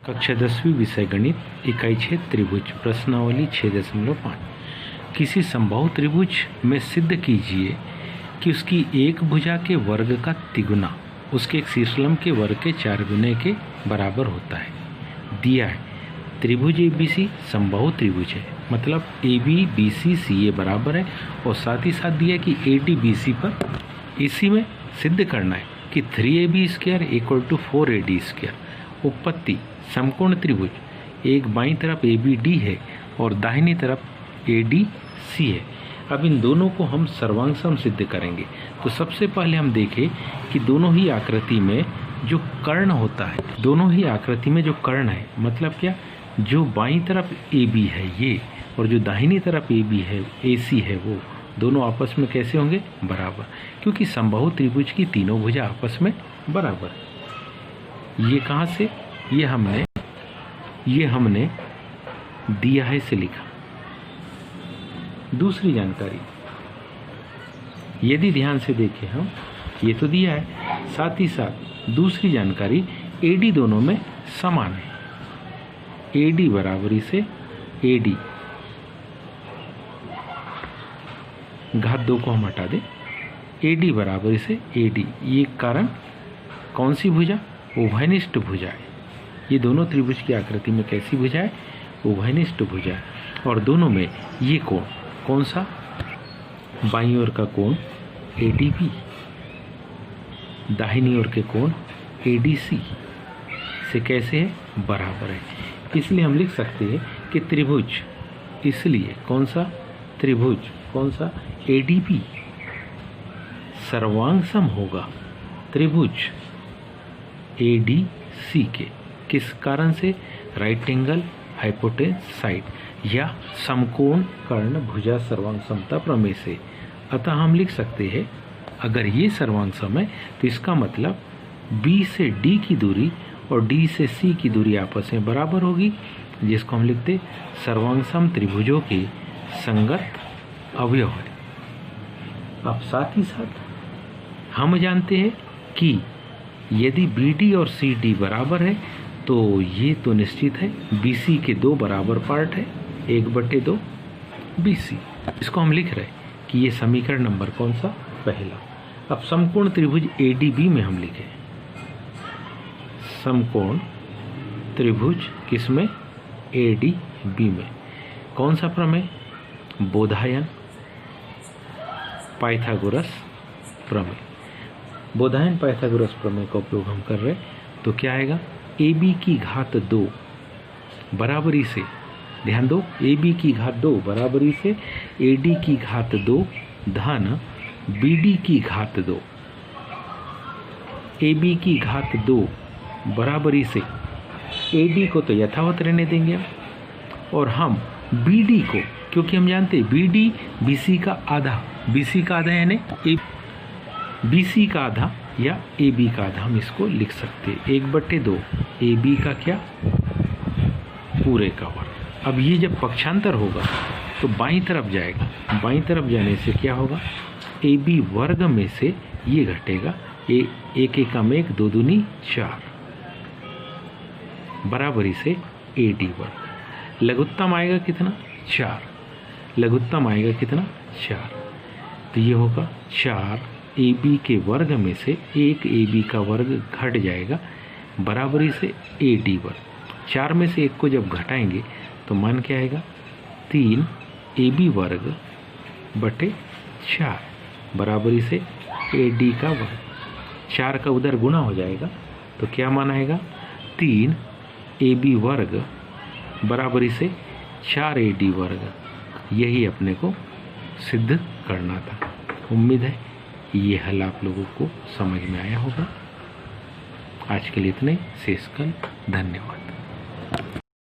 कक्षा 10वीं विषय गणित इकाई 6 त्रिभुज प्रश्नावली 6.5 किसी समबाहु त्रिभुज में सिद्ध कीजिए कि उसकी एक भुजा के वर्ग का तिगुना उसके एक शीर्षलंब के वर्ग के 4 गुने के बराबर होता है। दिया है त्रिभुज ABC समबाहु त्रिभुज है, मतलब AB BC CA बराबर है, और साथ ही साथ दिया है कि AD BC पर इसी में सिद्ध करना है कि 3AB² = 4AD²। उत्पत्ति समकोण त्रिभुज, एक बाईं तरफ ABD है और दाहिनी तरफ ADC है। अब इन दोनों को हम सर्वांग सिद्ध करेंगे। तो सबसे पहले हम देखें कि दोनों ही आकृति में जो कर्ण होता है, दोनों ही आकृति में जो कर्ण है, मतलब क्या, जो बाईं तरफ AB है ये और जो दाहिनी तरफ AB है AC है, वो दोनों आपस में कैसे होंगे, बराबर, क्योंकि समबाहु त्रिभुज की तीनों भुजा आपस में बराबर। ये कहाँ से, ये हमने दिया है इसे लिखा। दूसरी जानकारी, यदि ध्यान से देखें हम, ये तो दिया है, साथ ही साथ दूसरी जानकारी AD दोनों में समान है। AD बराबरी से AD, घात 2 को हम हटा दें, AD बराबरी से AD, ये कारण कौन सी भुजा, उभयनिष्ठ भुजा है। ये दोनों त्रिभुज की आकृति में कैसी भुजा है, उभयनिष्ठ भुजा है। और दोनों में ये कोण कौन सा, बाईं ओर का कोण ADB, दाहिनी ओर के कोण ADC से कैसे है, बराबर है। इसलिए हम लिख सकते हैं कि त्रिभुज, इसलिए कौन सा त्रिभुज, कौन सा, ADB सर्वांग सम होगा त्रिभुज ADC के। किस कारण से, राइट एंगल हाइपोटेन्यूज साइड या समकोण कर्ण भुजा सर्वांग समता प्रमेय से। अतः हम लिख सकते हैं, अगर ये सर्वांग सम है तो इसका मतलब B से D की दूरी और D से C की दूरी आपस में बराबर होगी, जिसको हम लिखते सर्वांग सम त्रिभुजों के संगत अवयव है। अब साथ ही साथ हम जानते हैं कि यदि BD और CD बराबर है तो ये तो निश्चित है BC के 2 बराबर पार्ट है, 1/2 BC। इसको हम लिख रहे हैं कि ये समीकरण नंबर कौन सा, पहला। अब समकोण त्रिभुज ADB में हम लिखें, समकोण त्रिभुज किसमें, ADB में, कौन सा प्रमेय, बोधायन पाइथागोरस प्रमेय। बोधायन पाइथागोरस प्रमेय का उपयोग हम कर रहे हैं, तो क्या आएगा, AB की घात 2 बराबरी से, ध्यान दो, AB की घात 2 बराबरी से AD की घात 2 धन BD की घात 2। AB की घात 2 बराबरी से AD को तो यथावत रहने देंगे हम, और हम BD को, क्योंकि हम जानते हैं BD BC का आधा, BC का आधा यानी BC का आधा या AB का आधा, हम इसको लिख सकते हैं 1/2 AB का क्या, पूरे का वर्ग। अब ये जब पक्षांतर होगा तो बाईं तरफ जाएगा, बाईं तरफ जाने से क्या होगा, AB वर्ग में से ये घटेगा, 1 एकम 1 2 दूनी 4 बराबरी से AD वर्ग। लघुत्तम आएगा कितना, 4, लघुत्तम आएगा कितना, 4, तो ये होगा 4 AB के वर्ग में से 1 AB का वर्ग घट जाएगा बराबरी से AD वर्ग। 4 में से 1 को जब घटाएंगे तो मान क्या आएगा, 3 AB वर्ग बटे 4 बराबरी से AD का वर्ग। 4 का उधर गुणा हो जाएगा तो क्या मान आएगा, 3 AB वर्ग बराबरी से 4 AD वर्ग। यही अपने को सिद्ध करना था। उम्मीद है ये हल आप लोगों को समझ में आया होगा। आज के लिए इतने, शेष कल, धन्यवाद।